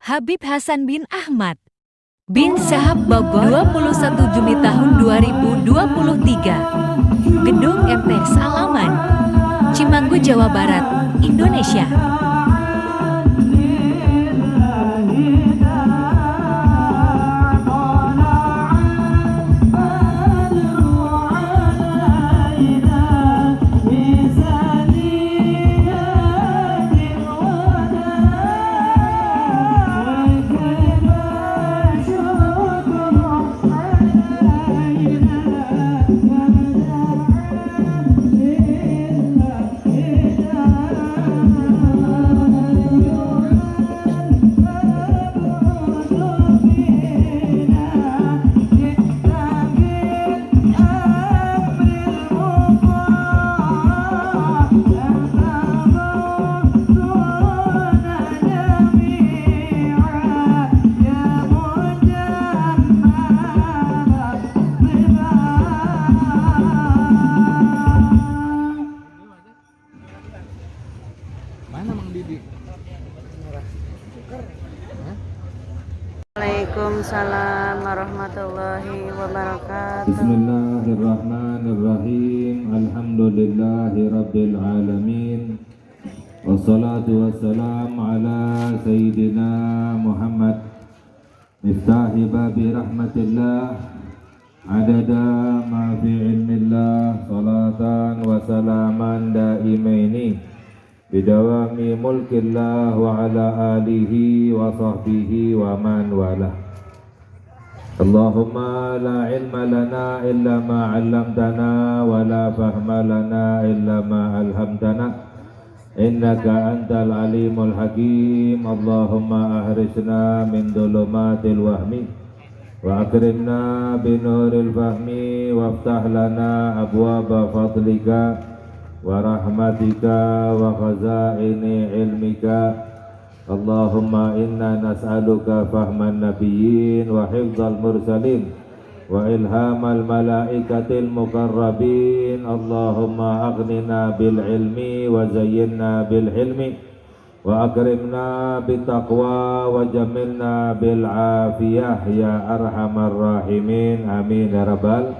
Habib Hasan bin Ahmad bin Syahab Bogor 21 Juni tahun 2023. Gedung MT Salaman, Cimanggu, Jawa Barat, Indonesia. Waalaikumsalam warahmatullahi wabarakatuh. Bismillahirrahmanirrahim. Alhamdulillahi rabbil alamin. Wassalatu wassalamu ala sayyidina Muhammad miftahi babi rahmatillah adada ma fi ilmillah salatan wa salaman daimaini bidawami mulkillah wa ala alihi wa sahbihi wa man walah. Allahumma la ilma lana illa ma 'allamtana wa la fahma lana illa ma alhamtana innaka antal alimul hakim. Allahumma ahrisna min dhulumatil wahmi wa akrimna binuril fahmi waftah lana abwaba fadlika wa rahmatika wa khazaini ilmika. Allahumma inna nas'aluka fahman nabiyyin wa hifdzal mursalin wa ilhamal malaikatil muqarrabin. Allahumma aghnina bil ilmi wa zayyinna bil hilmi wa akrimna bit taqwa wa jamilna bil afiyah ya arhamar rahimin. Amin ya rabbal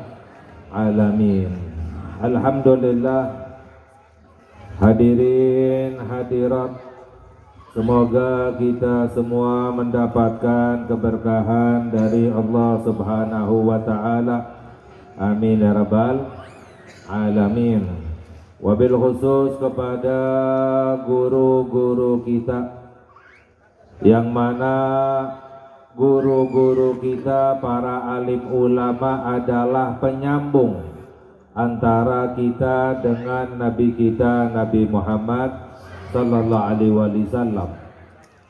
alamin. Alhamdulillah. Hadirin hadirat, semoga kita semua mendapatkan keberkahan dari Allah Subhanahu wa ta'ala. Amin ya rabbal alamin. Wabil khusus kepada guru-guru kita, yang mana guru-guru kita para alim ulama adalah penyambung antara kita dengan Nabi kita Nabi Muhammad sallallahu alaihi wasallam,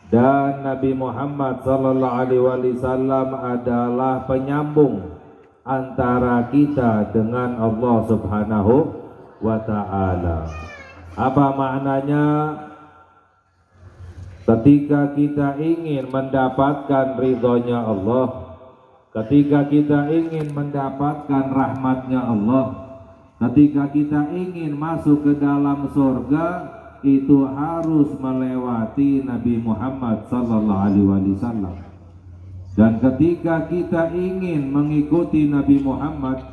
dan Nabi Muhammad sallallahu alaihi wasallam adalah penyambung antara kita dengan Allah Subhanahu wa ta'ala. Apa maknanya? Ketika kita ingin mendapatkan ridhonya Allah, ketika kita ingin mendapatkan rahmatnya Allah, ketika kita ingin masuk ke dalam surga, itu harus melewati Nabi Muhammad sallallahu alaihi wasallam. Dan ketika kita ingin mengikuti Nabi Muhammad,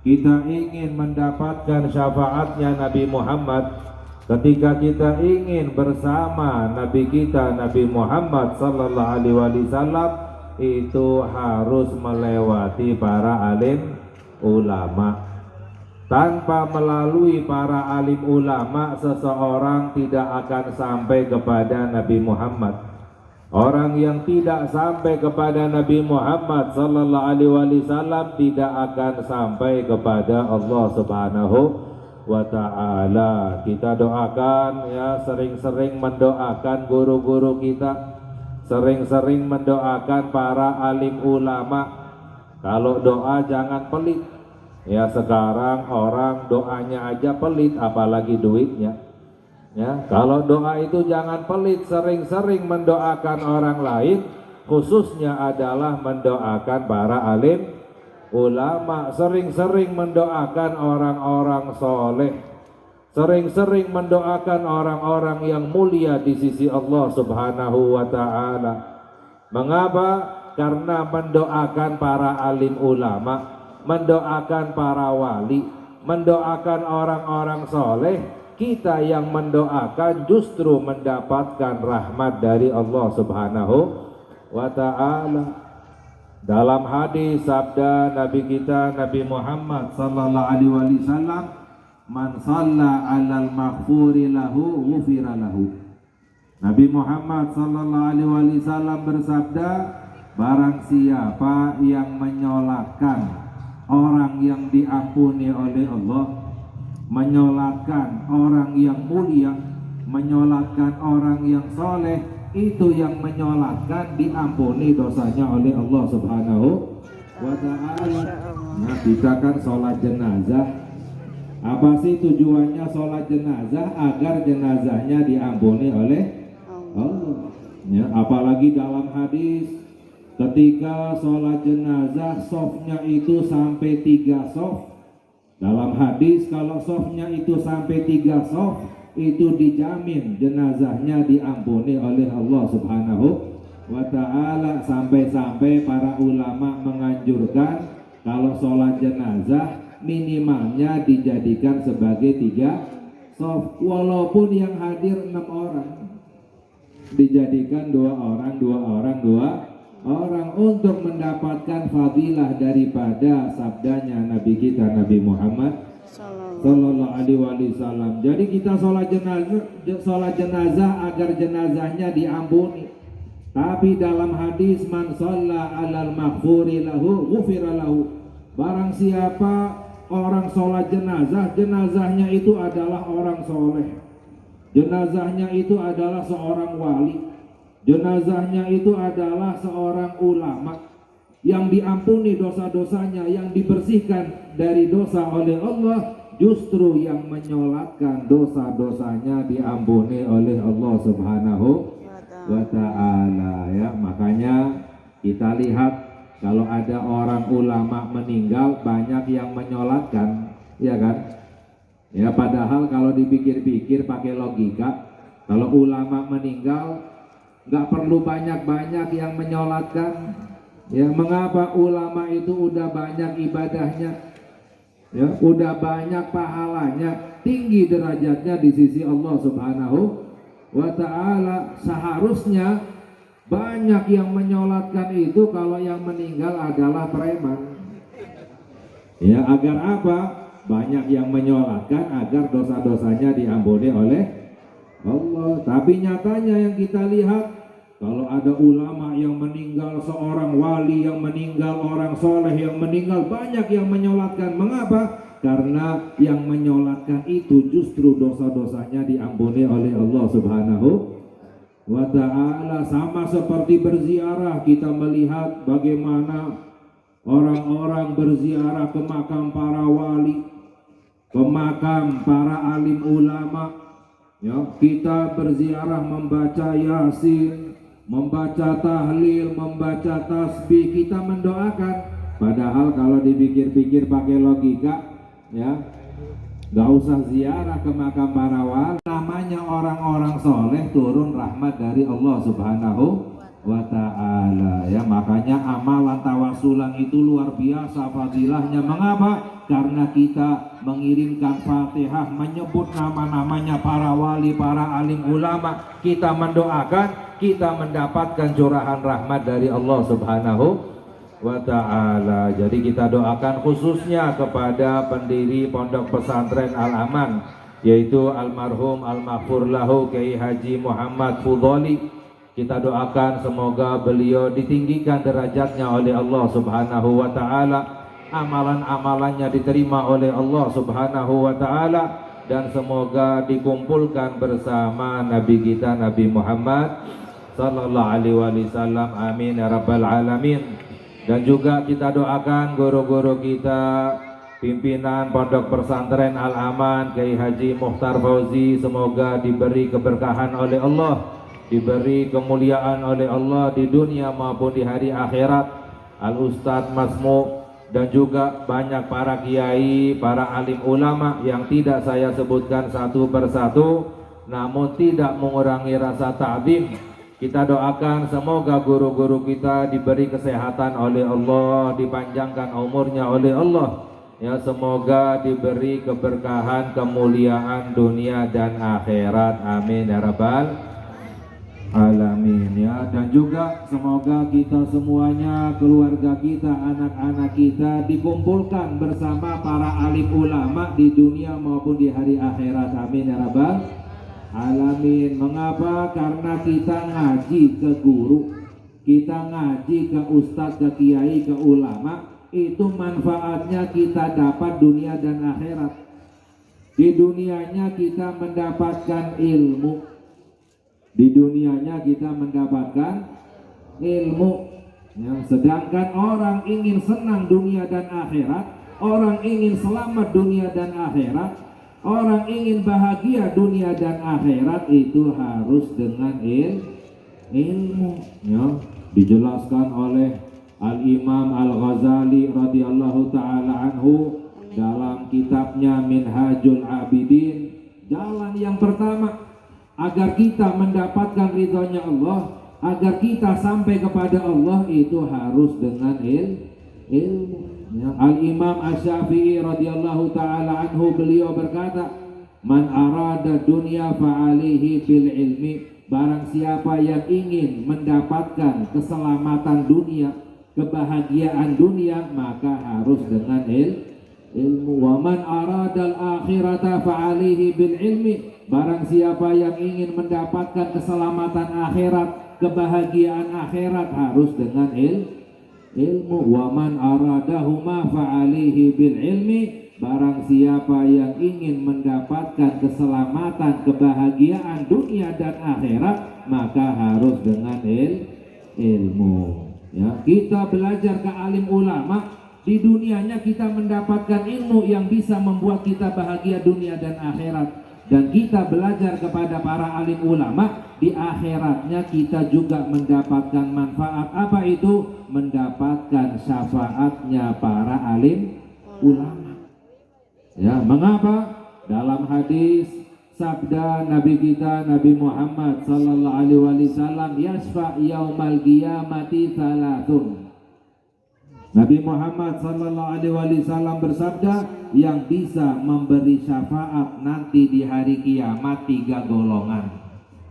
kita ingin mendapatkan syafaatnya Nabi Muhammad, ketika kita ingin bersama Nabi kita Nabi Muhammad sallallahu alaihi wasallam, itu harus melewati para alim ulama. Tanpa melalui para alim ulama, seseorang tidak akan sampai kepada Nabi Muhammad. Orang yang tidak sampai kepada Nabi Muhammad sallallahu alaihi wasallam tidak akan sampai kepada Allah Subhanahu wa ta'ala. Kita doakan ya, sering-sering mendoakan guru-guru kita, sering-sering mendoakan para alim ulama. Kalau doa jangan pelit. Ya, sekarang orang doanya aja pelit, apalagi duitnya. Ya, kalau doa itu jangan pelit, sering-sering mendoakan orang lain, khususnya adalah mendoakan para alim ulama, sering-sering mendoakan orang-orang soleh, sering-sering mendoakan orang-orang yang mulia di sisi Allah Subhanahu wa ta'ala. Mengapa? Karena mendoakan para alim ulama, mendoakan para wali, mendoakan orang-orang soleh, kita yang mendoakan justru mendapatkan rahmat dari Allah Subhanahu wa ta'ala. Dalam hadis sabda Nabi kita Nabi Muhammad sallallahu alaihi wasallam, man shalla 'alal maghfuri lahu ghufira lahu. Nabi Muhammad sallallahu alaihi wasallam bersabda, barang siapa yang menyolatkan orang yang diampuni oleh Allah, menyolatkan orang yang mulia, menyolatkan orang yang soleh, itu yang menyolatkan diampuni dosanya oleh Allah Subhanahu wa ta'ala. Nah, kita kan sholat jenazah. Apa sih tujuannya sholat jenazah? Agar jenazahnya diampuni oleh Allah. Ya, apalagi dalam hadis, ketika sholat jenazah sofnya itu sampai 3 sof. Dalam hadis kalau sofnya itu sampai 3 sof, itu dijamin jenazahnya diampuni oleh Allah Subhanahu wa ta'ala. Sampai-sampai para ulama menganjurkan kalau sholat jenazah minimalnya dijadikan sebagai 3 sof, walaupun yang hadir 6 orang, dijadikan 2 orang untuk mendapatkan fadilah daripada sabdanya Nabi kita Nabi Muhammad sallallahu alaihi wasallam. Jadi kita sholat jenazah agar jenazahnya diampuni. Tapi dalam hadis, man shalla 'alal maghfuri lahu ghufira lahu. Barang siapa orang sholat jenazah, jenazahnya itu adalah orang soleh, jenazahnya itu adalah seorang wali, jenazahnya itu adalah seorang ulama yang diampuni dosa-dosanya, yang dibersihkan dari dosa oleh Allah, justru yang menyolatkan dosa-dosanya diampuni oleh Allah Subhanahu wa ta'ala. Ya, makanya kita lihat kalau ada orang ulama meninggal, banyak yang menyolatkan, ya kan? Ya, padahal kalau dipikir-pikir pakai logika, kalau ulama meninggal nggak perlu banyak-banyak yang menyolatkan. Ya, mengapa? Ulama itu udah banyak ibadahnya, ya, udah banyak pahalanya, tinggi derajatnya di sisi Allah Subhanahu wa ta'ala. Seharusnya banyak yang menyolatkan itu kalau yang meninggal adalah preman. Ya, agar apa? Banyak yang menyolatkan agar dosa-dosanya diampuni oleh Allah. Tapi nyatanya yang kita lihat, kalau ada ulama yang meninggal, seorang wali yang meninggal, orang soleh yang meninggal, banyak yang menyolatkan. Mengapa? Karena yang menyolatkan itu justru dosa-dosanya diampuni oleh Allah Subhanahu wa ta'ala. Sama seperti berziarah, kita melihat bagaimana orang-orang berziarah ke makam para wali, ke makam para alim ulama. Ya, kita berziarah membaca Yasin, membaca tahlil, membaca tasbih, kita mendoakan. Padahal kalau dipikir-pikir pakai logika, ya, gak usah ziarah ke makam para wali. Namanya orang-orang soleh turun rahmat dari Allah Subhanahu wa ta'ala. Ya, makanya amalan tawasulan itu luar biasa fadilahnya. Mengapa? Karena kita mengirimkan Fatihah, menyebut nama-namanya para wali, para alim ulama, kita mendoakan, kita mendapatkan curahan rahmat dari Allah Subhanahu wa ta'ala. Jadi kita doakan khususnya kepada pendiri Pondok Pesantren Al-Aman, yaitu almarhum al-maghfur lahu Kiai Haji Muhammad Fudholi. Kita doakan semoga beliau ditinggikan derajatnya oleh Allah Subhanahu wa ta'ala, amalan-amalannya diterima oleh Allah Subhanahu wa ta'ala, dan semoga dikumpulkan bersama Nabi kita Nabi Muhammad sallallahu alaihi wasallam. Amin ya rabbal alamin. Dan juga kita doakan guru-guru kita, pimpinan Pondok Pesantren Al-Aman Kiai Haji Mukhtar Fauzi, semoga diberi keberkahan oleh Allah, diberi kemuliaan oleh Allah di dunia maupun di hari akhirat. Al-Ustadz Masmu, dan juga banyak para kiai, para alim ulama yang tidak saya sebutkan satu persatu, namun tidak mengurangi rasa ta'zim Kita doakan semoga guru-guru kita diberi kesehatan oleh Allah, dipanjangkan umurnya oleh Allah. Ya, semoga diberi keberkahan, kemuliaan dunia dan akhirat. Amin ya rabbal alamin ya. Dan juga semoga kita semuanya, keluarga kita, anak-anak kita dikumpulkan bersama para alim ulama di dunia maupun di hari akhirat. Amin ya rabbal alamin. Mengapa? Karena kita ngaji ke guru, kita ngaji ke ustadz, ke kiai, ke ulama, itu manfaatnya kita dapat dunia dan akhirat. Di dunianya kita mendapatkan ilmu, di dunianya kita mendapatkan ilmu ya. Sedangkan orang ingin senang dunia dan akhirat, orang ingin selamat dunia dan akhirat, orang ingin bahagia dunia dan akhirat, itu harus dengan ilmu ya. Dijelaskan oleh Al-Imam Al-Ghazali radhiyallahu ta'ala anhu dalam kitabnya Minhajul Abidin. Jalan yang pertama agar kita mendapatkan ridhonya Allah, agar kita sampai kepada Allah, itu harus dengan ilmu ya. Al-Imam Asy-Syafi'i radhiyallahu ta'ala anhu, beliau berkata, man arada dunya fa'alihi bil ilmi. Barang siapa yang ingin mendapatkan keselamatan dunia, kebahagiaan dunia, maka harus dengan ilmu. Wa man aradal akhirata fa'alihi bil ilmi. Barang siapa yang ingin mendapatkan keselamatan akhirat, kebahagiaan akhirat, harus dengan ilmu. Wa man aradahuma fa'alihi bil ilmi. Barang siapa yang ingin mendapatkan keselamatan, kebahagiaan dunia dan akhirat, maka harus dengan ilmu ya. Kita belajar ke alim ulama, di dunianya kita mendapatkan ilmu yang bisa membuat kita bahagia dunia dan akhirat, dan kita belajar kepada para alim ulama, di akhiratnya kita juga mendapatkan manfaat. Apa itu? Mendapatkan syafaatnya para alim ulama ya. Mengapa? Dalam hadis sabda Nabi kita Nabi Muhammad sallallahu alaihi wasallam, yasfa yaumal qiyamati thalathun. Nabi Muhammad sallallahu alaihi wasallam bersabda, yang bisa memberi syafaat nanti di hari kiamat 3 golongan.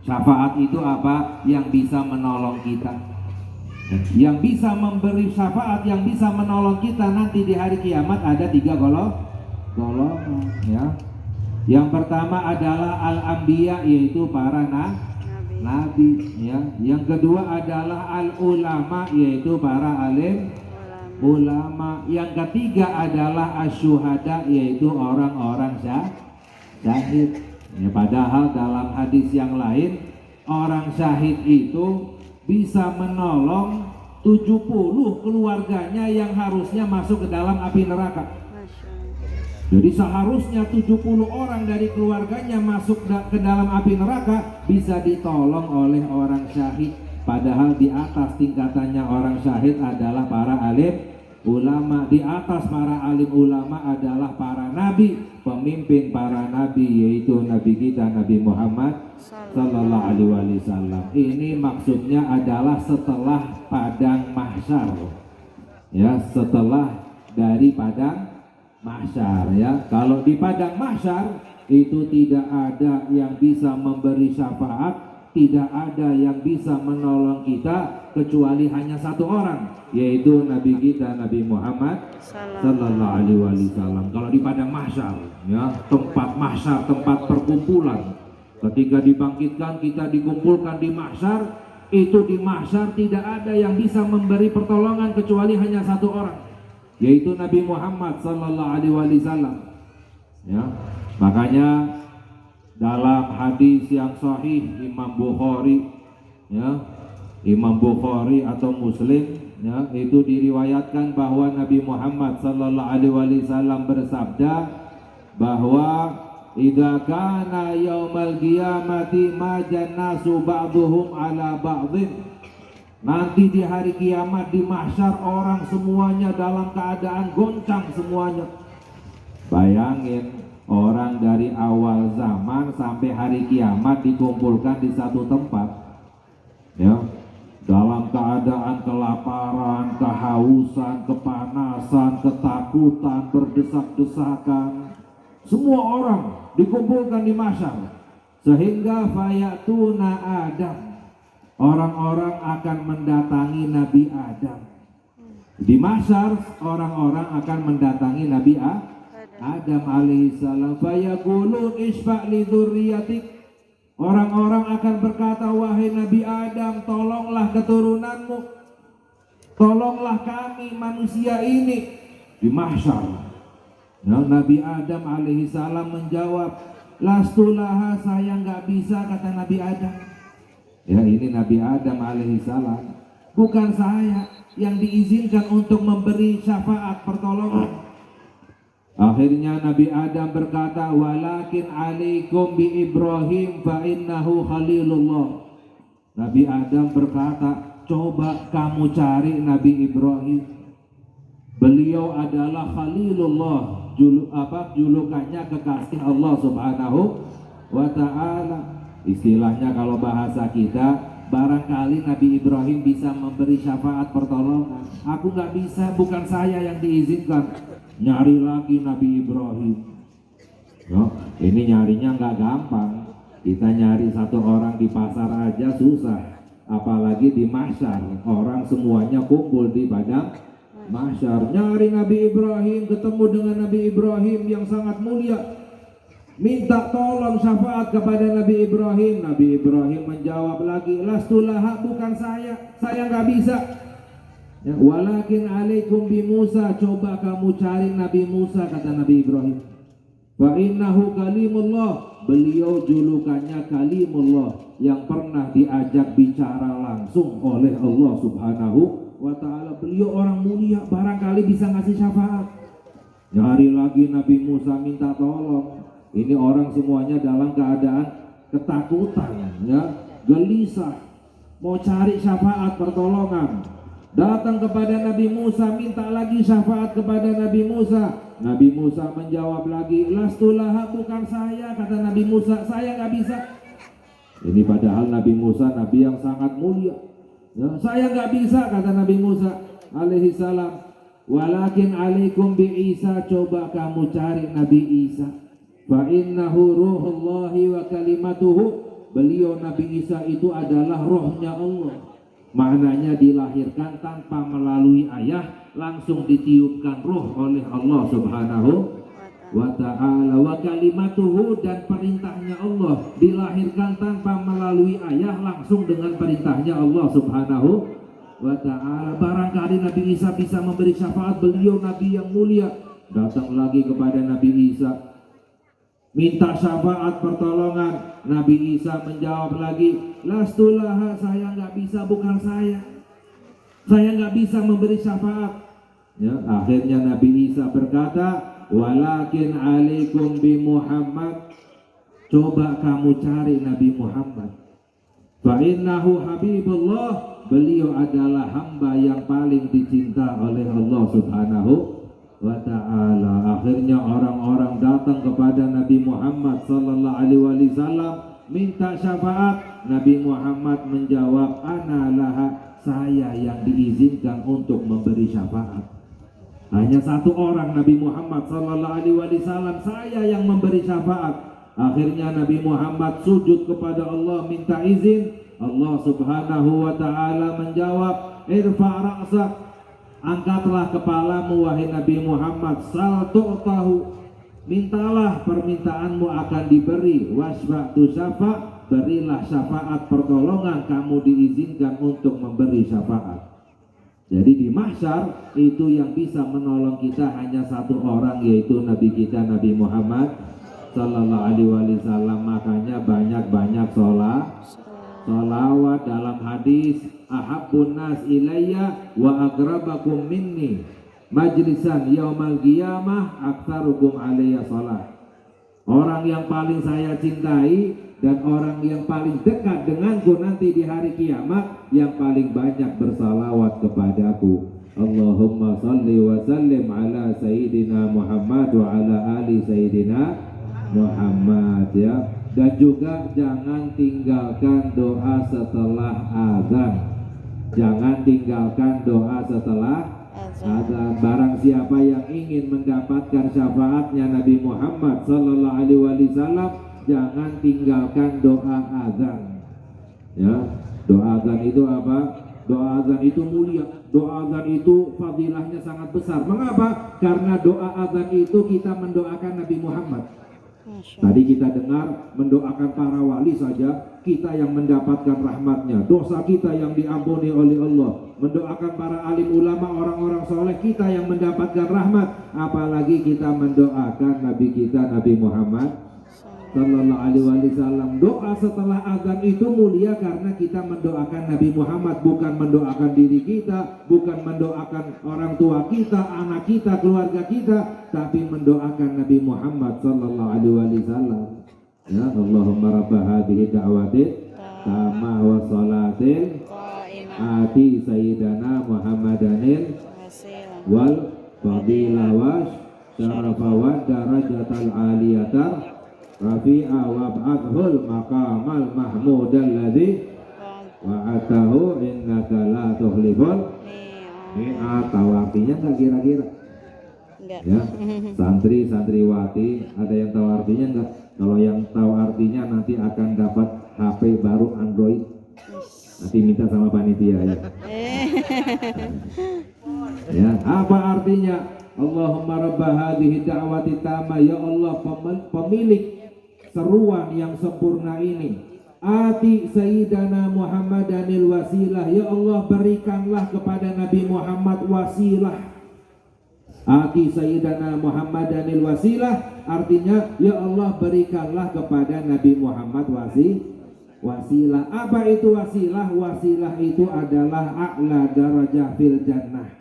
Syafaat itu apa? Yang bisa menolong kita, yang bisa memberi syafaat, yang bisa menolong kita nanti di hari kiamat ada 3 golongan ya. Yang pertama adalah al-anbiya, yaitu para nabi ya. Yang kedua adalah al-ulama, yaitu para alim ulama. Yang ketiga adalah asyuhada, yaitu orang-orang syahid ya. Padahal dalam hadis yang lain, orang syahid itu bisa menolong 70 keluarganya yang harusnya masuk ke dalam api neraka. Jadi seharusnya 70 orang dari keluarganya masuk ke dalam api neraka bisa ditolong oleh orang syahid. Padahal di atas tingkatannya orang syahid adalah para alim ulama. Di atas para alim ulama adalah para nabi, pemimpin para nabi, yaitu Nabi kita Nabi Muhammad sallallahu alaihi wasallam. Ini maksudnya adalah setelah padang mahsyar ya, setelah dari padang mahsyar ya. Kalau di padang mahsyar itu tidak ada yang bisa memberi syafaat, tidak ada yang bisa menolong kita kecuali hanya satu orang, yaitu Nabi kita Nabi Muhammad sallallahu alaihi wasallam. Kalau di padang mahsyar ya, tempat mahsyar, tempat perkumpulan, ketika dibangkitkan kita dikumpulkan di mahsyar, itu di mahsyar tidak ada yang bisa memberi pertolongan kecuali hanya satu orang, yaitu Nabi Muhammad sallallahu alaihi wasallam ya. Makanya dalam hadis yang sahih Imam Bukhari ya, Imam Bukhari atau Muslim ya, itu diriwayatkan bahwa Nabi Muhammad sallallahu alaihi wasallam bersabda bahwa idza kana yaumal qiyamati majan nasu ba'dhum ala ba'dhin. Nanti di hari kiamat di mahsyar orang semuanya dalam keadaan goncang semuanya. Bayangin, orang dari awal zaman sampai hari kiamat dikumpulkan di satu tempat. ya, dalam keadaan kelaparan, kehausan, kepanasan, ketakutan, berdesak-desakan, semua orang dikumpulkan di mahsyar, sehingga fayatuna Adam, orang-orang akan mendatangi Nabi Adam. Di mahsyar orang-orang akan mendatangi Nabi Adam alaihissalam. Fayaqulun isfa' li dzurriyyatik, orang-orang akan berkata, wahai Nabi Adam, tolonglah keturunanmu, tolonglah kami manusia ini. Di mahsyar, nah, Nabi Adam alaihissalam menjawab, lastulaha, saya nggak bisa, kata Nabi Adam. Ya, ini Nabi Adam alaihissalam, bukan saya yang diizinkan untuk memberi syafaat pertolongan. Akhirnya Nabi Adam berkata, walakin alaikum bi Ibrahim fa innahu khalilullah. Nabi Adam berkata, coba kamu cari Nabi Ibrahim, beliau adalah khalilullah, julukannya kekasih Allah subhanahu wa ta'ala. Istilahnya kalau bahasa kita, barangkali Nabi Ibrahim bisa memberi syafaat pertolongan. Aku nggak bisa, bukan saya yang diizinkan. Nyari lagi Nabi Ibrahim. No, ini nyarinya nggak gampang. Kita nyari satu orang di pasar aja susah, apalagi di mahsyar, orang semuanya kumpul di padang mahsyar. Nyari Nabi Ibrahim, ketemu dengan Nabi Ibrahim yang sangat mulia, minta tolong syafaat kepada Nabi Ibrahim. Nabi Ibrahim menjawab lagi, lastulaha, bukan saya nggak bisa. Ya, walakin alaikum bi Musa, coba kamu cari Nabi Musa, kata Nabi Ibrahim. Fa innahu kalimullah, beliau julukannya kalimullah, yang pernah diajak bicara langsung oleh Allah subhanahu wa ta'ala. Beliau orang mulia, barangkali bisa ngasih syafaat. Nyari lagi Nabi Musa, minta tolong. Ini orang semuanya dalam keadaan ketakutan, ya, gelisah, mau cari syafaat pertolongan. Datang kepada Nabi Musa, minta lagi syafaat kepada Nabi Musa. Nabi Musa menjawab lagi, lastulaha, bukan saya, kata Nabi Musa, saya nggak bisa. Ini padahal Nabi Musa Nabi yang sangat mulia, ya, saya nggak bisa, kata Nabi Musa alaihissalam. Walakin alaikum bi Isa, coba kamu cari Nabi Isa. Fa innahu ruhullahi wa kalimatuhu, beliau Nabi Isa itu adalah rohnya Allah. Maknanya dilahirkan tanpa melalui ayah, langsung ditiupkan roh oleh Allah subhanahu wa ta'ala. Wa kalimatuhu, dan perintahnya Allah, dilahirkan tanpa melalui ayah, langsung dengan perintahnya Allah subhanahu wa ta'ala. Barangkali Nabi Isa bisa memberi syafaat, beliau Nabi yang mulia. Datang lagi kepada Nabi Isa, minta syafaat pertolongan. Nabi Isa menjawab lagi, lastulaha, saya nggak bisa, bukan saya nggak bisa memberi syafaat. Ya, akhirnya Nabi Isa berkata, walakin alaikum bi Muhammad, coba kamu cari Nabi Muhammad. Fa innahu habibullah, beliau adalah hamba yang paling dicinta oleh Allah subhanahu wa ta'ala. Akhirnya orang-orang datang kepada Nabi Muhammad sallallahu alaihi wasallam minta syafaat. Nabi Muhammad menjawab, ana laha, saya yang diizinkan untuk memberi syafaat. Hanya satu orang, Nabi Muhammad sallallahu alaihi wasallam, saya yang memberi syafaat. Akhirnya Nabi Muhammad sujud kepada Allah, minta izin. Allah subhanahu wa ta'ala menjawab, irfa' ra'sak, angkatlah kepalamu wahai Nabi Muhammad, sal tu'tahu, mintalah permintaanmu akan diberi, wasfa'tu syafa', berilah syafaat pertolongan, kamu diizinkan untuk memberi syafaat. Jadi di mahsyar itu yang bisa menolong kita hanya satu orang, yaitu Nabi kita Nabi Muhammad sallallahu alaihi wasallam. Makanya banyak-banyak sholawat. Dalam hadis, ahabbun nas ilayya wa agrabakum minni majlisan yaumal qiyamah aktsarukum alayya shalah. Orang yang paling saya cintai dan orang yang paling dekat denganku nanti di hari kiamat, yang paling banyak bersalawat kepadaku. Allahumma salli wa sallim ala sayyidina Muhammad wa ala ali sayyidina Muhammad. Ya, Dan juga jangan tinggalkan doa setelah azan. Jangan tinggalkan doa setelah azan. Barang siapa yang ingin mendapatkan syafaatnya Nabi Muhammad sallallahu alaihi wasallam, jangan tinggalkan doa azan. Ya, doa azan itu apa? Doa azan itu mulia. Doa azan itu fadilahnya sangat besar. Mengapa? Karena doa azan itu kita mendoakan Nabi Muhammad. Tadi kita dengar mendoakan para wali saja, kita yang mendapatkan rahmatnya, dosa kita yang diampuni oleh Allah. Mendoakan para alim ulama, orang-orang soleh, kita yang mendapatkan rahmat. Apalagi kita mendoakan Nabi kita, Nabi Muhammad sallallahu alaihi wasallam. Doa setelah azan itu mulia karena kita mendoakan Nabi Muhammad, bukan mendoakan diri kita, bukan mendoakan orang tua kita, anak kita, keluarga kita, tapi mendoakan Nabi Muhammad sallallahu alaihi wasallam. Ya, Allahumma rabb hadhihi da'watin tamah wa salatin ati sayyidana Muhammadanil wal fadilah wa syarafa wa darajatal aliyatar rafi'a wab'athul maqamal mahmudal ladzi wa'atahu innaka la tukhliful mi'at. Tahu artinya enggak kira-kira? Enggak. Ya, santriwati ada yang tahu artinya enggak? Kalau yang tahu artinya nanti akan dapat HP baru Android. Nanti minta sama panitia ya. Ya, apa artinya? Allahumma rabba hadhihi da'wati tamma, ya Allah pemilik seruan yang sempurna ini, ati sayyidana Muhammadanil wasilah, ya Allah berikanlah kepada Nabi Muhammad wasilah. Ati sayyidana Muhammadanil wasilah artinya ya Allah berikanlah kepada Nabi Muhammad wasilah. Apa itu wasilah? Wasilah itu adalah a'la darajah fil jannah.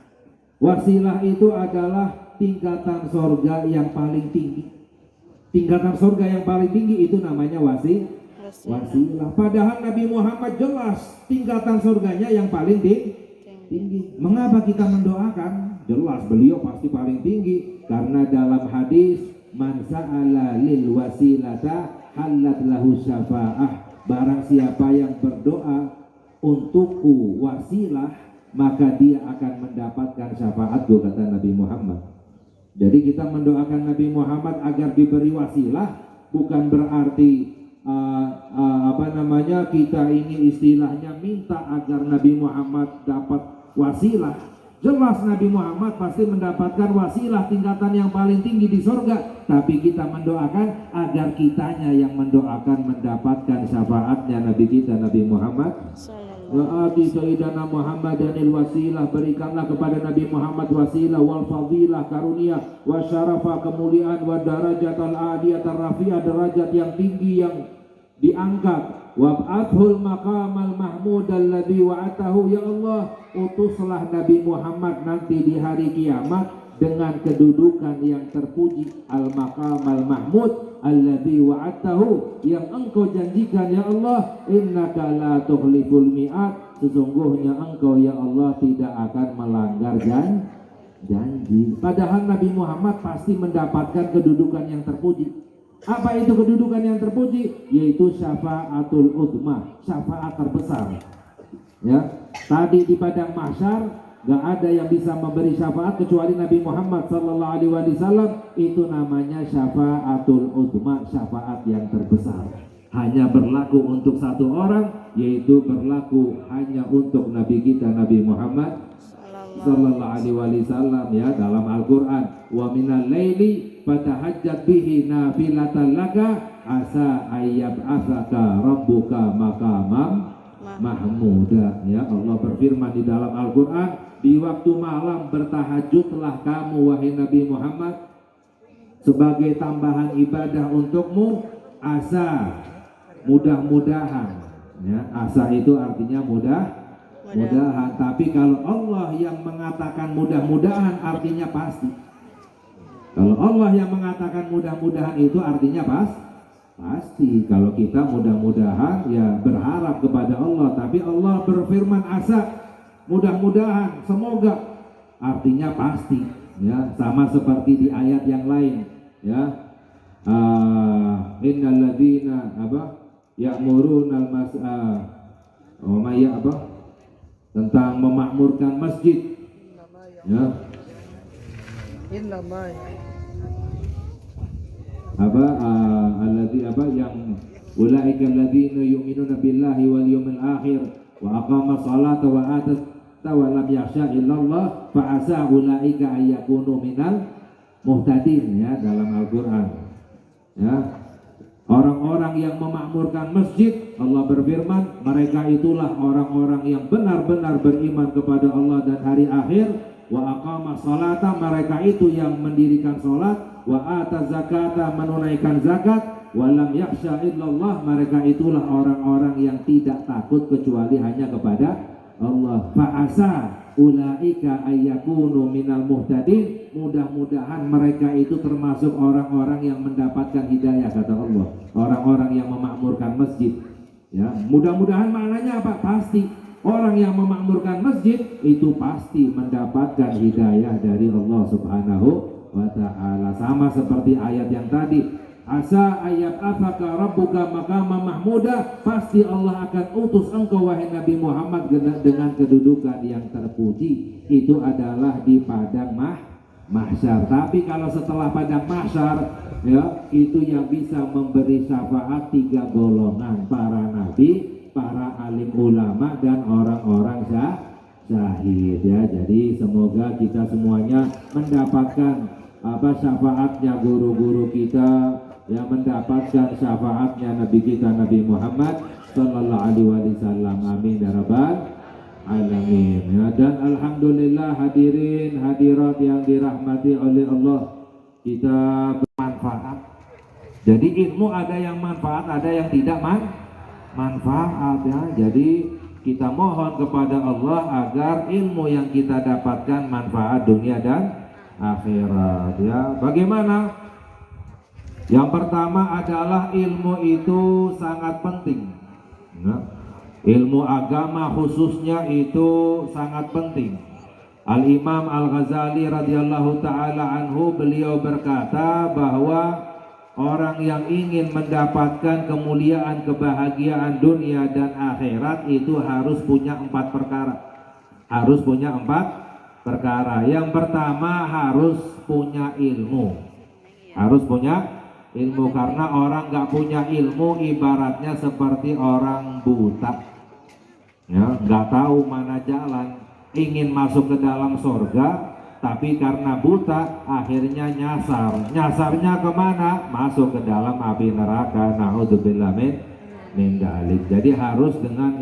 Wasilah itu adalah tingkatan sorga yang paling tinggi. Tingkatan surga yang paling tinggi itu namanya wasilah. Padahal Nabi Muhammad jelas tingkatan surganya yang paling tinggi. Mengapa kita mendoakan? Jelas beliau pasti paling tinggi. Karena dalam hadis man sa'ala lil wasilata halat lahu syafa'ah. Barang siapa yang berdoa untukku wasilah, maka dia akan mendapatkan syafaatku, kata Nabi Muhammad. Jadi kita mendoakan Nabi Muhammad agar diberi wasilah, bukan berarti kita ini istilahnya minta agar Nabi Muhammad dapat wasilah. Jelas Nabi Muhammad pasti mendapatkan wasilah tingkatan yang paling tinggi di surga, tapi kita mendoakan agar kitanya yang mendoakan mendapatkan syafaatnya Nabi kita Nabi Muhammad. Wa ati sayyidana Muhammadanil wasilah, berikanlah kepada Nabi Muhammad wasilah wal fadilah karunia wa syarafa kemuliaan wa darajatal aliyatar rafi'ah derajat yang tinggi yang diangkat wa ba'athul maqamal mahmud alladzi wa'atahu, ya Allah utuslah Nabi Muhammad nanti di hari kiamat dengan kedudukan yang terpuji, al maqamal mahmud alladzi wa'atahu, yang engkau janjikan ya Allah, innaka la tukhliful mi'at, sesungguhnya engkau ya Allah tidak akan melanggar janji. Padahal Nabi Muhammad pasti mendapatkan kedudukan yang terpuji. Apa itu kedudukan yang terpuji? Yaitu syafaatul uzma, syafaat terbesar. Ya, tadi di padang mahsyar gak ada yang bisa memberi syafaat kecuali Nabi Muhammad sallallahu alaihi wasallam. Itu namanya syafaatul uzma, syafaat yang terbesar. Hanya berlaku untuk satu orang, yaitu berlaku hanya untuk Nabi kita Nabi Muhammad sallallahu alaihi wasallam. Ya, dalam Al-Qur'an, wa minal laili fatahajjat bihi nafilatan laka asa ayyab'atsaka rabbuka maqamam mahmuda. Ya, Allah berfirman di dalam Al-Qur'an, di waktu malam bertahajudlah kamu wahai Nabi Muhammad sebagai tambahan ibadah untukmu, asa, mudah-mudahan. Ya, asa itu artinya mudah-mudahan. Tapi kalau Allah yang mengatakan mudah-mudahan artinya pasti. Kalau Allah yang mengatakan mudah-mudahan itu artinya pasti. Kalau kita mudah-mudahan ya berharap kepada Allah, tapi Allah berfirman asa, mudah-mudahan, semoga, artinya pasti. Ya, sama seperti di ayat yang lain. Ya, innal ladzina ya'murunal tentang memakmurkan masjid, ya. Yang ulaika alladzina yu'minuna billahi wal yawmil akhir wa aqama sholata wa atata wa lam yakhsha illallah fa asa ulaika ayyakunu minal muhtadin, ya, dalam Al-Qur'an, ya. Orang-orang yang memakmurkan masjid, Allah berfirman, mereka itulah orang-orang yang benar-benar beriman kepada Allah dan hari akhir. Wa aqama sholata, mereka itu yang mendirikan sholat. Wa ata zakata, menunaikan zakat. Wa lam yakhsha illallah, mereka itulah orang-orang yang tidak takut kecuali hanya kepada Allah. Fa'asa ulaika ayyakunu minal muhtadin, mudah-mudahan mereka itu termasuk orang-orang yang mendapatkan hidayah, kata Allah. Orang-orang yang memakmurkan masjid, ya. Mudah-mudahan maknanya apa? Pasti orang yang memakmurkan masjid itu pasti mendapatkan hidayah dari Allah Subhanahu wa ta'ala. Sama seperti ayat yang tadi, asa ayat afaka rabbuka maqama mahmuda, pasti Allah akan utus engkau wahai Nabi Muhammad dengan kedudukan yang terpuji. Itu adalah di padang mahsyar. Tapi kalau setelah padang mahsyar, ya, itu yang bisa memberi syafaat 3 golongan, para nabi, para alim ulama, dan orang-orang syahid, ya. Jadi semoga kita semuanya mendapatkan syafaatnya guru-guru kita, yang mendapatkan syafaatnya Nabi kita Nabi Muhammad sallallahu alaihi wasallam. Amin ya rabbal alamin, ya. Dan alhamdulillah hadirin hadirat yang dirahmati oleh Allah, kita bermanfaat. Jadi ilmu ada yang manfaat, ada yang tidak manfaat, ya. Jadi kita mohon kepada Allah agar ilmu yang kita dapatkan manfaat dunia dan akhirat, ya. Bagaimana? Yang pertama adalah ilmu itu sangat penting, ya. Ilmu agama khususnya itu sangat penting. Al-Imam Al-Ghazali radhiyallahu ta'ala anhu, beliau berkata bahwa orang yang ingin mendapatkan kemuliaan, kebahagiaan dunia dan akhirat itu harus punya 4 perkara. Harus punya 4 perkara. Yang pertama harus punya ilmu. Harus punya ilmu, karena orang nggak punya ilmu ibaratnya seperti orang buta, ya, nggak tahu mana jalan, ingin masuk ke dalam surga, tapi karena buta akhirnya nyasarnya kemana? Masuk ke dalam api neraka. Naudzubillah min dzalik. Jadi harus dengan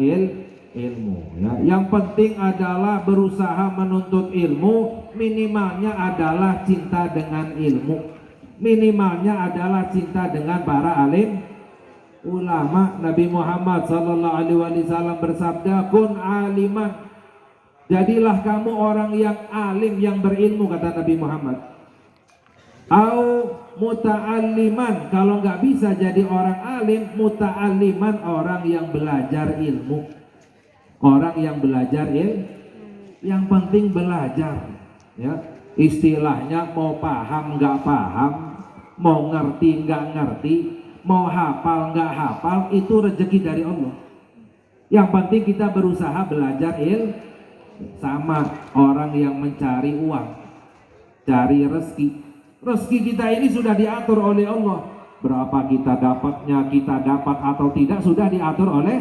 ilmu, ya. Yang penting adalah berusaha menuntut ilmu, minimalnya adalah cinta dengan ilmu. Minimalnya adalah cinta dengan para alim ulama. Nabi Muhammad sallallahu alaihi wasallam bersabda, kun aliman, jadilah kamu orang yang alim, yang berilmu, kata Nabi Muhammad. Au muta'alliman, kalau nggak bisa jadi orang alim, muta'alliman, orang yang belajar ilmu. Orang yang belajar ilmu, yang penting belajar, ya. Istilahnya mau paham nggak paham, mau ngerti nggak ngerti, mau hafal nggak hafal, itu rezeki dari Allah. Yang penting kita berusaha belajar ilmu. Sama orang yang mencari uang, cari rezeki. Rezeki kita ini sudah diatur oleh Allah. Berapa kita dapatnya, kita dapat atau tidak, sudah diatur oleh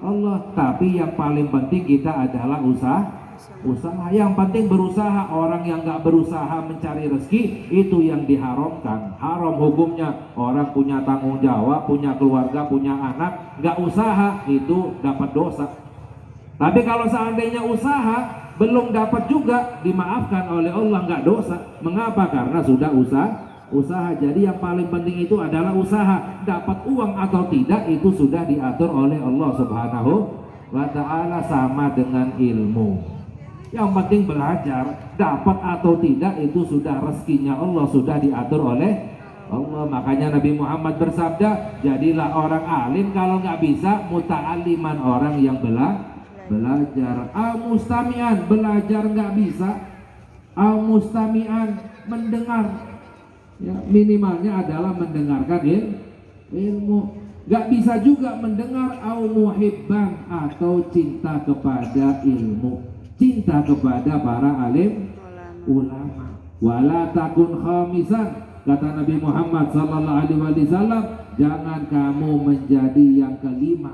Allah. Tapi yang paling penting kita adalah usaha. Yang penting berusaha. Orang yang nggak berusaha mencari rezeki, itu yang diharamkan. Haram hukumnya. Orang punya tanggung jawab, punya keluarga, punya anak, nggak usaha, itu dapat dosa. Tapi kalau seandainya usaha belum dapat juga, dimaafkan oleh Allah, nggak dosa. Mengapa? Karena sudah usaha. Jadi yang paling penting itu adalah usaha. Dapat uang atau tidak, itu sudah diatur oleh Allah Subhanahu wa ta'ala. Sama dengan ilmu. Yang penting belajar, dapat atau tidak itu sudah rezekinya Allah, sudah diatur oleh Allah. Makanya Nabi Muhammad bersabda, jadilah orang alim, kalau nggak bisa muta'aliman, orang yang belajar. Al-mustami'an, belajar nggak bisa, al-mustami'an, mendengar. Ya, minimalnya adalah mendengarkan ilmu. Gak bisa juga mendengar au muhibban atau cinta kepada ilmu, cinta kepada para alim ulama. Wala takun khamisan, kata Nabi Muhammad sallallahu alaihi wasallam, jangan kamu menjadi yang kelima.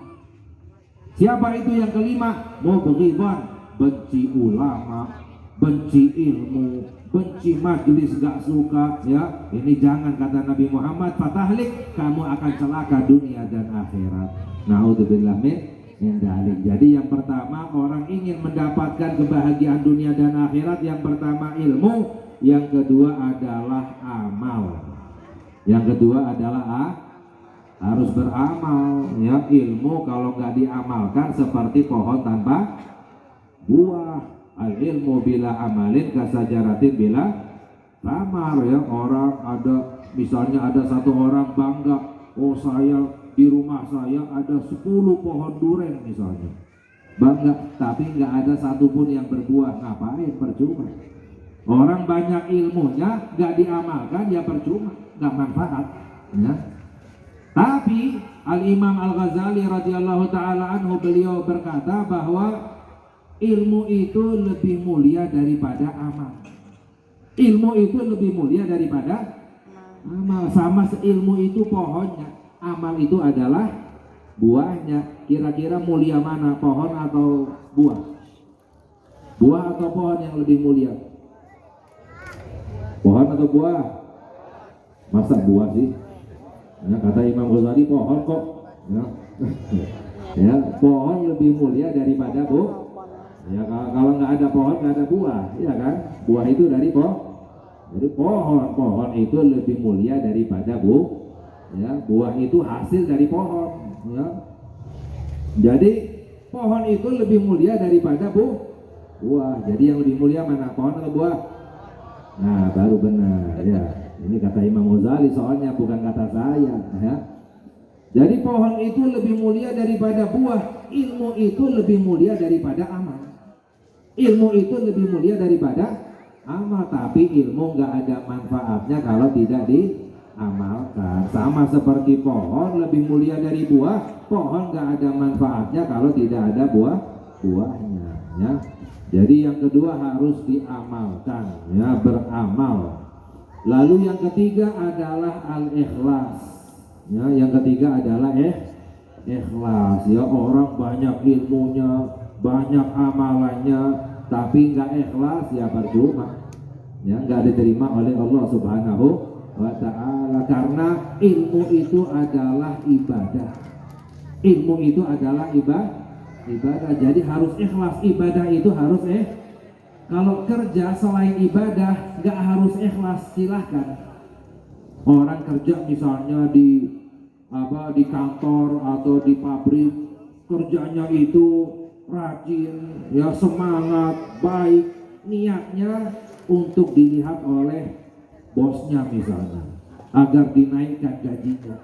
Siapa itu yang kelima? Mubghidhan, benci ulama, benci ilmu, benci majlis, gak suka, ya. Ini jangan, kata Nabi Muhammad, fatahlik, kamu akan celaka dunia dan akhirat. Naudzubillah min dzalik. Jadi yang pertama, orang ingin mendapatkan kebahagiaan dunia dan akhirat, yang pertama ilmu, yang kedua adalah amal. Yang kedua adalah harus beramal, ya. Ilmu kalau nggak diamalkan seperti pohon tanpa buah. Al ilmu bila amalin kasajaratin bila tamar, ya. Orang ada, misalnya ada satu orang bangga, oh saya di rumah saya ada 10 pohon duren misalnya, bangga, tapi nggak ada satupun yang berbuah, ngapain, percuma. Orang banyak ilmunya nggak diamalkan, ya percuma, nggak manfaat, ya. Tapi Al-Imam Al-Ghazali radhiyallahu ta'ala anhu, beliau berkata bahwa ilmu itu lebih mulia daripada amal. Ilmu itu lebih mulia daripada amal. Sama ilmu itu pohonnya, amal itu adalah buahnya. Kira-kira mulia mana, pohon atau buah? Buah atau pohon yang lebih mulia? Pohon atau buah? Masa buah sih? Ya, kata Imam Ghazali pohon kok, ya. Ya, pohon lebih mulia daripada ya, kalau nggak ada pohon nggak ada buah, ya kan? Buah itu dari pohon, pohon itu lebih mulia daripada ya, buah itu hasil dari pohon, ya. Jadi pohon itu lebih mulia daripada buah. Jadi yang lebih mulia mana, pohon atau buah? Nah, baru benar, ya. Ini kata Imam Ghazali soalnya, bukan kata saya, ya. Jadi pohon itu lebih mulia daripada buah, ilmu itu lebih mulia daripada amal. Ilmu itu lebih mulia daripada amal, tapi ilmu nggak ada manfaatnya kalau tidak diamalkan. Sama seperti pohon lebih mulia dari buah, pohon nggak ada manfaatnya kalau tidak ada buahnya, ya. Jadi yang kedua harus diamalkan, ya, beramal. Lalu yang ketiga adalah al-ikhlas, ya. Yang ketiga adalah ikhlas, ya. Orang banyak ilmunya, banyak amalannya, tapi nggak ikhlas, ya percuma, ya, nggak diterima oleh Allah Subhanahu wa ta'ala. Karena ilmu itu adalah ibadah, ilmu itu adalah ibadah. Jadi harus ikhlas. Ibadah itu harus kalau kerja selain ibadah nggak harus ikhlas, silahkan. Orang kerja misalnya di kantor atau di pabrik, kerjanya itu rajin, ya, semangat, baik, niatnya untuk dilihat oleh bosnya misalnya, agar dinaikkan gajinya,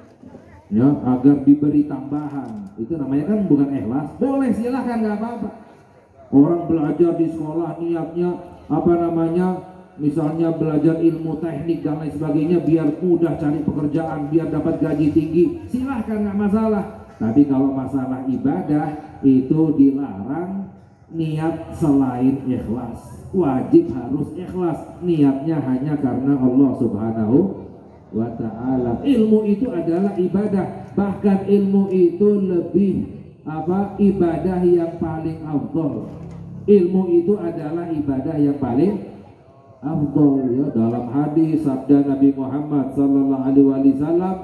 ya, agar diberi tambahan. Itu namanya kan bukan ikhlas. Boleh, silahkan, nggak apa-apa. Orang belajar di sekolah niatnya misalnya belajar ilmu teknik dan lain sebagainya biar mudah cari pekerjaan, biar dapat gaji tinggi, silahkan, nggak masalah. Tapi kalau masalah ibadah itu dilarang niat selain ikhlas. Wajib harus ikhlas, niatnya hanya karena Allah Subhanahu wa ta'ala. Ilmu itu adalah ibadah, bahkan ilmu itu lebih ibadah yang paling afdal. Ilmu itu adalah ibadah yang paling afdal, ya. Dalam hadis sabda Nabi Muhammad sallallahu alaihi wasallam,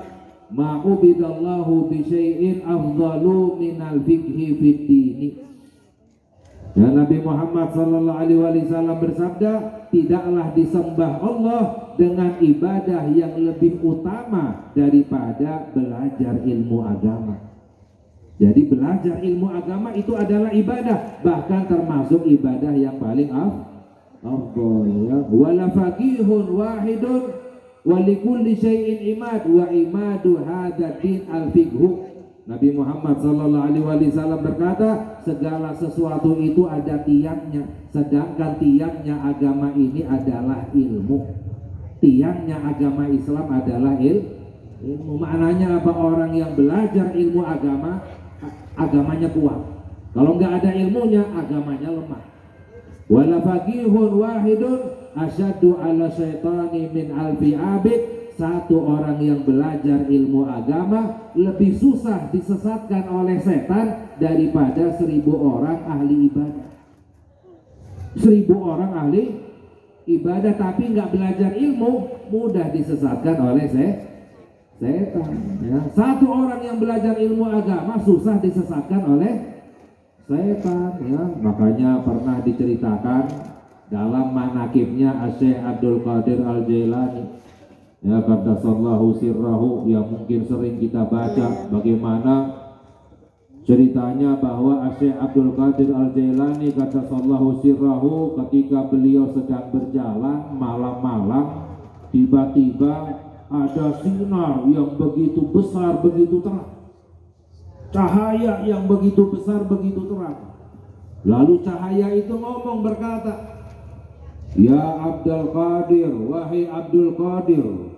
ma'ubidallahu bi syai'in afdalu minal fikhi fid dini. Ya, Nabi Muhammad sallallahu alaihi wasallam bersabda, tidaklah disembah Allah dengan ibadah yang lebih utama daripada belajar ilmu agama. Jadi belajar ilmu agama itu adalah ibadah, bahkan termasuk ibadah yang paling afdal, ya. Wala faqihun wahidun wa likulli syai'in imad wa imadu hadza din al-fiqhu. Nabi Muhammad sallallahu alaihi wasallam berkata, segala sesuatu itu ada tiangnya, sedangkan tiangnya agama ini adalah ilmu. tiangnya agama Islam adalah ilmu. Maknanya apa? Orang yang belajar ilmu agama, agamanya kuat. Kalau nggak ada ilmunya, agamanya lemah. Wala faqihun wahidun asyaddu ala syaitani min alfi abid. Satu orang yang belajar ilmu agama lebih susah disesatkan oleh setan daripada 1000 orang ahli ibadah. 1000 orang ahli ibadah tapi nggak belajar ilmu, mudah disesatkan oleh setan. Ya. Satu orang yang belajar ilmu agama susah disesatkan oleh setan. Ya. Makanya pernah diceritakan dalam manakibnya Syekh Abdul Qadir Al-Jailani, ya, qaddasallahu sirrahu, yang mungkin sering kita baca bagaimana ceritanya bahwa Syekh Abdul Qadir Al-Jailani qaddasallahu sirrahu ketika beliau sedang berjalan malam-malam, tiba-tiba ada sinar yang begitu besar, begitu terang, cahaya yang begitu besar, begitu terang. Lalu cahaya itu ngomong, berkata, "Ya Abdul Qadir, wahai Abdul Qadir,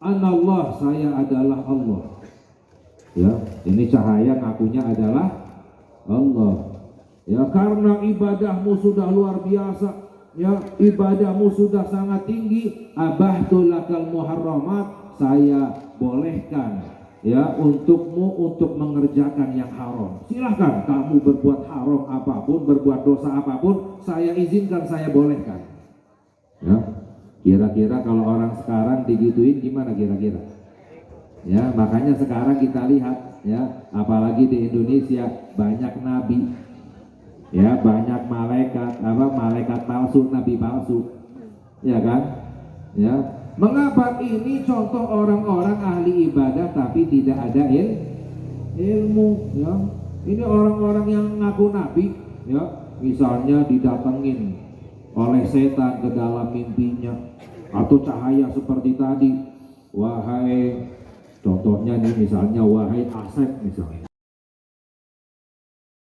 anallah, saya adalah Allah." Ya, ini cahaya ngakunya adalah Allah. Ya, karena ibadahmu sudah luar biasa, ya, ibadahmu sudah sangat tinggi, abahtu lakal muharramat, saya bolehkan, ya, untukmu untuk mengerjakan yang haram. Silahkan kamu berbuat haram apapun, berbuat dosa apapun, saya izinkan, saya bolehkan. Ya, kira-kira kalau orang sekarang digituin gimana kira-kira? Ya, makanya sekarang kita lihat, ya, apalagi di Indonesia banyak nabi, ya, banyak malaikat, malaikat palsu, nabi palsu, ya kan? Ya, mengapa? Ini contoh orang-orang ahli ibadah tapi tidak ada ilmu, ya. Ini orang-orang yang ngaku nabi, ya, misalnya didatengin oleh setan ke dalam mimpinya, atau cahaya seperti tadi, wahai, contohnya nih misalnya, wahai Asep misalnya,